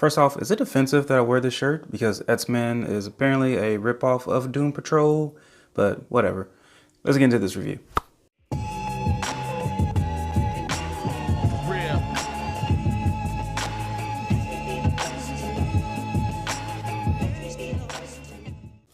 First off, is it offensive that I wear this shirt? Because X-Men is apparently a ripoff of Doom Patrol, but whatever. Let's get into this review.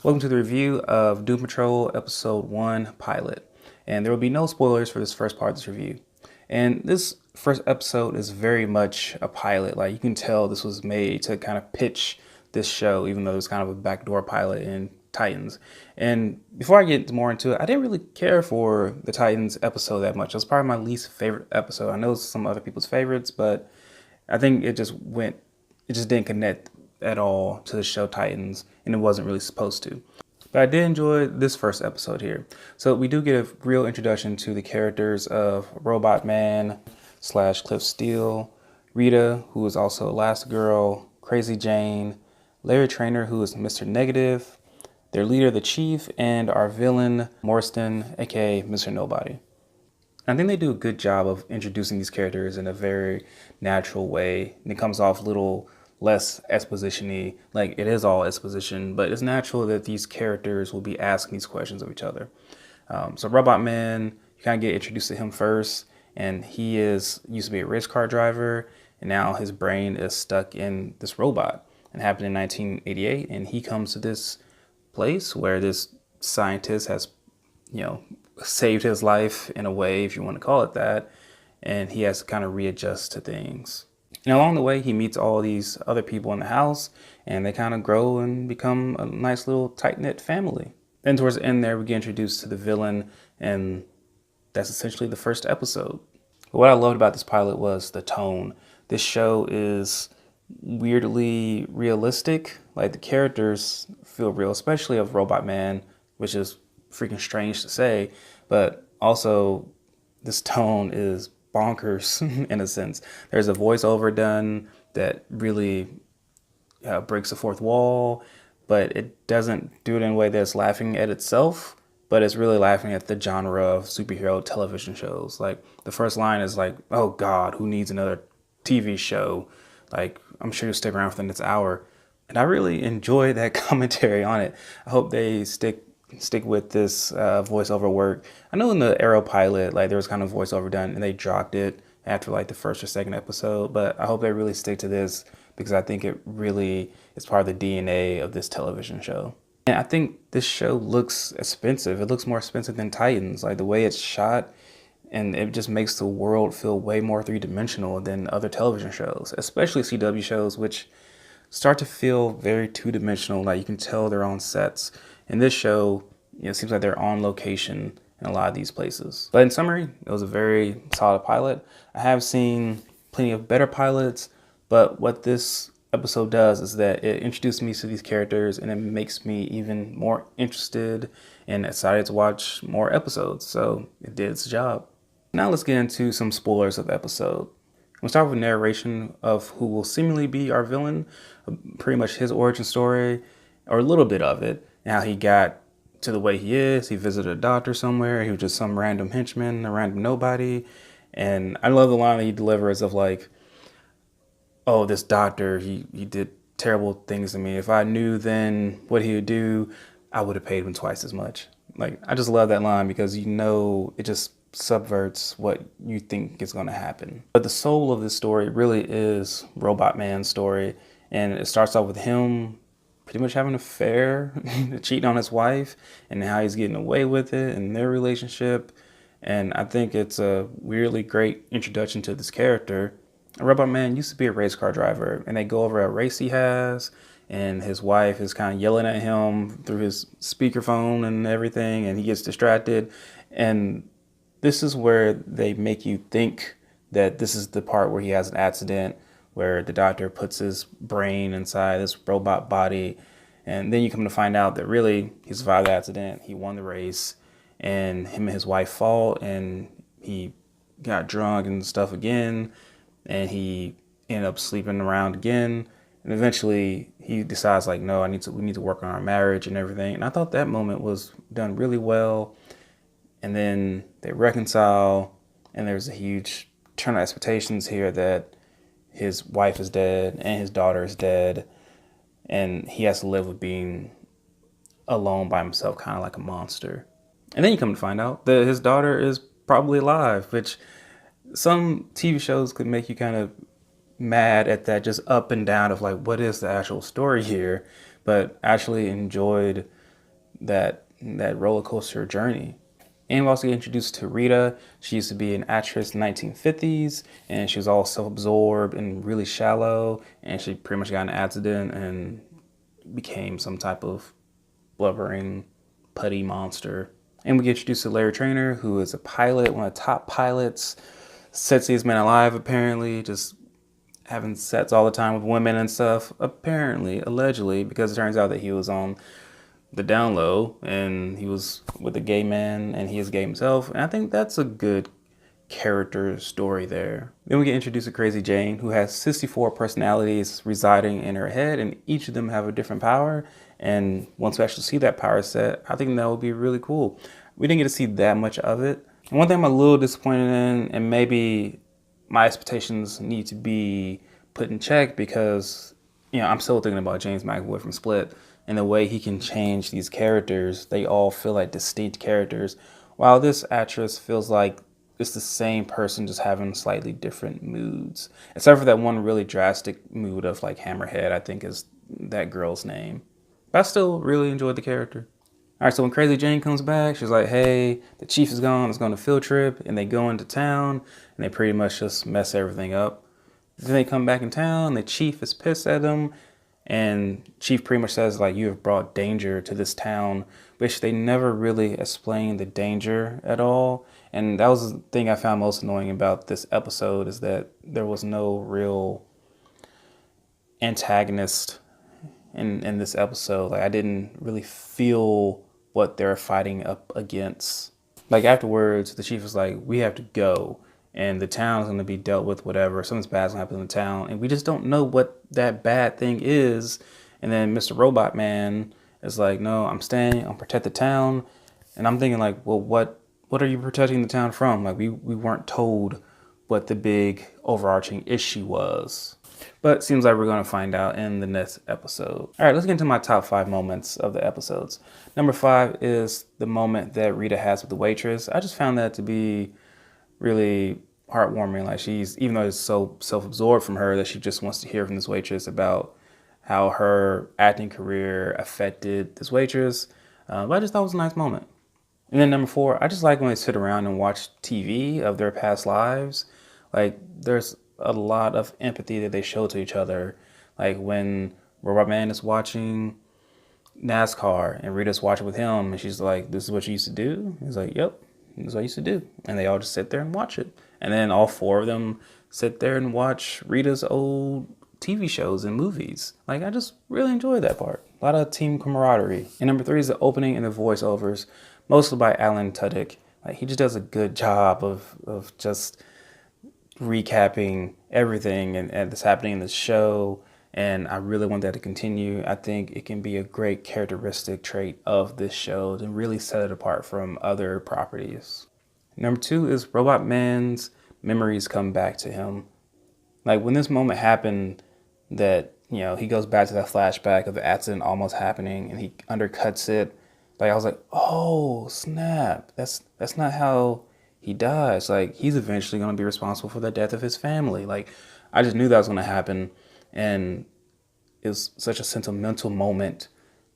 Welcome to the review of Doom Patrol Episode 1 Pilot. And there will be no spoilers for this first part of this review. And this first episode is very much a pilot. Like, you can tell this was made to kind of pitch this show, even though it's kind of a backdoor pilot in Titans. And before I get more into it, I didn't really care for the Titans episode that much. It was probably my least favorite episode. I know it's some other people's favorites, but I think it just didn't connect at all to the show Titans, and it wasn't really supposed to. But I did enjoy this first episode here. So we do get a real introduction to the characters of Robot Man / Cliff Steele, Rita, who is also Elastigirl, Crazy Jane, Larry Trainer, who is Mr. Negative, their leader, the Chief, and our villain, Morriston, aka Mr. Nobody. I think they do a good job of introducing these characters in a very natural way, and it comes off a little less exposition-y. Like, it is all exposition, but it's natural that these characters will be asking these questions of each other. So Robot Man, you kind of get introduced to him first, and he used to be a race car driver, and now his brain is stuck in this robot. It happened in 1988, and he comes to this place where this scientist has, saved his life in a way, if you want to call it that, and he has to kind of readjust to things. And along the way, he meets all these other people in the house, and they kind of grow and become a nice little tight-knit family. Then towards the end there, we get introduced to the villain, and that's essentially the first episode. But what I loved about this pilot was the tone. This show is weirdly realistic. Like, the characters feel real, especially of Robot Man, which is freaking strange to say, but also this tone is bonkers in a sense. There's a voiceover done that really breaks the fourth wall, but it doesn't do it in a way that's laughing at itself, but it's really laughing at the genre of superhero television shows. Like, the first line is like, "Oh God, who needs another TV show? Like, I'm sure you'll stick around for the next hour." And I really enjoy that commentary on it. I hope they stick with this voiceover work. I know in the Arrow pilot, like, there was kind of voiceover done and they dropped it after like the first or second episode, but I hope they really stick to this because I think it really is part of the DNA of this television show. And I think this show looks expensive. It looks more expensive than Titans, like the way it's shot, and it just makes the world feel way more three-dimensional than other television shows, especially CW shows, which start to feel very two-dimensional. Like, you can tell they're on sets. In this show, it seems like they're on location in a lot of these places. But in summary, it was a very solid pilot. I have seen plenty of better pilots, but what this episode does is that it introduced me to these characters and it makes me even more interested and excited to watch more episodes. So it did its job. Now let's get into some spoilers of the episode. We'll start with a narration of who will seemingly be our villain, pretty much his origin story, or a little bit of it, and how he got to the way he is. He visited a doctor somewhere. He was just some random henchman, a random nobody. And I love the line that he delivers of like, "Oh, this doctor, he did terrible things to me. If I knew then what he would do, I would have paid him twice as much." Like, I just love that line because it just subverts what you think is going to happen. But the soul of this story really is Robot Man's story. And it starts off with him pretty much having an affair, cheating on his wife, and how he's getting away with it and their relationship. And I think it's a weirdly great introduction to this character. Robot Man used to be a race car driver, and they go over a race he has, and his wife is kind of yelling at him through his speakerphone and everything, and he gets distracted. And this is where they make you think that this is the part where he has an accident, where the doctor puts his brain inside this robot body. And then you come to find out that really he survived the accident, he won the race, and him and his wife fought, and he got drunk and stuff again, and he ended up sleeping around again. And eventually he decides, like, no, we need to work on our marriage and everything. And I thought that moment was done really well. And then they reconcile, and there's a huge turn of expectations here that his wife is dead and his daughter is dead, and he has to live with being alone by himself, kind of like a monster. And then you come to find out that his daughter is probably alive, which some TV shows could make you kind of mad at that, just up and down of like, what is the actual story here? But actually enjoyed that roller coaster journey. And we also get introduced to Rita. She used to be an actress in the 1950s, and she was all self-absorbed and really shallow, and she pretty much got in an accident and became some type of blubbering, putty monster. And we get introduced to Larry Trainer, who is a pilot, one of the top pilots, sexiest man alive, apparently, just having sex all the time with women and stuff, apparently, allegedly, because it turns out that he was on the down low and he was with a gay man and he is gay himself. And I think that's a good character story there. Then we get introduced to Crazy Jane, who has 64 personalities residing in her head, and each of them have a different power. And once we actually see that power set, I think that would be really cool. We didn't get to see that much of it. And one thing I'm a little disappointed in, and maybe my expectations need to be put in check, because, you know, I'm still thinking about James McAvoy from Split and the way he can change these characters. They all feel like distinct characters, while this actress feels like it's the same person just having slightly different moods, except for that one really drastic mood of like Hammerhead, I think is that girl's name. But I still really enjoyed the character. All right, so when Crazy Jane comes back, she's like, hey, the chief is gone, let's go on a field trip. And they go into town and they pretty much just mess everything up. Then they come back in town, the chief is pissed at them, and Chief pretty much says, like, you have brought danger to this town, which they never really explain the danger at all. And that was the thing I found most annoying about this episode, is that there was no real antagonist in this episode. Like, I didn't really feel what they're fighting up against. Like, afterwards, the chief was like, we have to go, and the town's going to be dealt with, whatever. Something's bad's going to happen in the town, and we just don't know what that bad thing is. And then Mr. Robot Man is like, no, I'm staying, I'll protect the town. And I'm thinking like, well, what are you protecting the town from? Like, we weren't told what the big overarching issue was. But it seems like we're going to find out in the next episode. All right, let's get into my top 5 moments of the episodes. Number 5 is the moment that Rita has with the waitress. I just found that to be really heartwarming. Like, she's, even though it's so self-absorbed from her, that she just wants to hear from this waitress about how her acting career affected this waitress. But I just thought it was a nice moment. And then number 4, I just like when they sit around and watch TV of their past lives. Like, there's a lot of empathy that they show to each other. Like when Robot Man is watching NASCAR and Rita's watching with him, and she's like, this is what you used to do? He's like, yep, this is what I used to do. And they all just sit there and watch it. And then all 4 of them sit there and watch Rita's old TV shows and movies. Like, I just really enjoyed that part. A lot of team camaraderie. And number 3 is the opening and the voiceovers, mostly by Alan Tudyk. Like, he just does a good job of just recapping everything and that's happening in the show. And I really want that to continue. I think it can be a great characteristic trait of this show to really set it apart from other properties. Number 2 is Robot Man's memories come back to him. Like, when this moment happened, that, you know, he goes back to that flashback of the accident almost happening and he undercuts it. Like, I was like, oh, snap. That's not how he dies. Like, he's eventually going to be responsible for the death of his family. Like, I just knew that was going to happen. And it was such a sentimental moment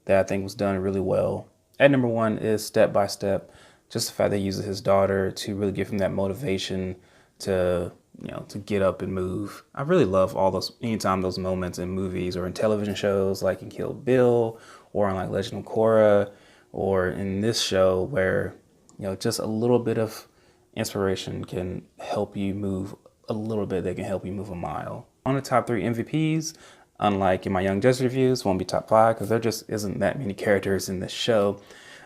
that I think was done really well. At number 1 is Step by Step. Just the fact that he uses his daughter to really give him that motivation to, you know, to get up and move. I really love all those, anytime those moments in movies or in television shows, like in Kill Bill or in like Legend of Korra, or in this show, where, you know, just a little bit of inspiration can help you move a little bit. They can help you move a mile. On the top 3 MVPs, unlike in my Young Justice reviews, won't be top 5 because there just isn't that many characters in this show.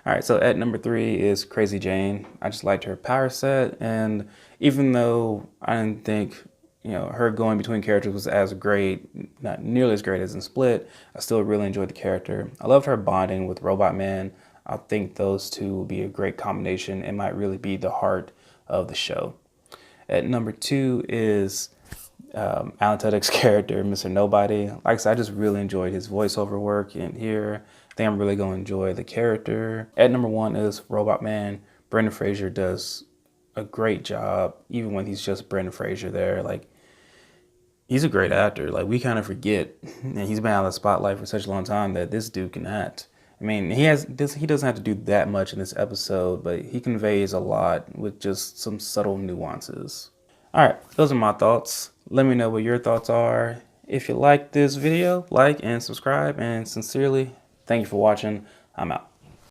All right, so at number 3 is Crazy Jane. I just liked her power set, and even though I didn't think, you know, her going between characters was as great, not nearly as great as in Split, I still really enjoyed the character. I loved her bonding with Robot Man. I think those two will be a great combination and might really be the heart of the show. At number 2 is Alan Tudyk's character, Mr. Nobody. Like I said, I just really enjoyed his voiceover work in here. I think I'm really going to enjoy the character. At number 1 is Robot Man. Brendan Fraser does a great job, even when he's just Brendan Fraser there. Like, he's a great actor. Like, we kind of forget, and he's been out of the spotlight for such a long time, that this dude can act. I mean, he doesn't have to do that much in this episode, but he conveys a lot with just some subtle nuances. All right, those are my thoughts. Let me know what your thoughts are. If you like this video, like and subscribe, and sincerely, thank you for watching. I'm out.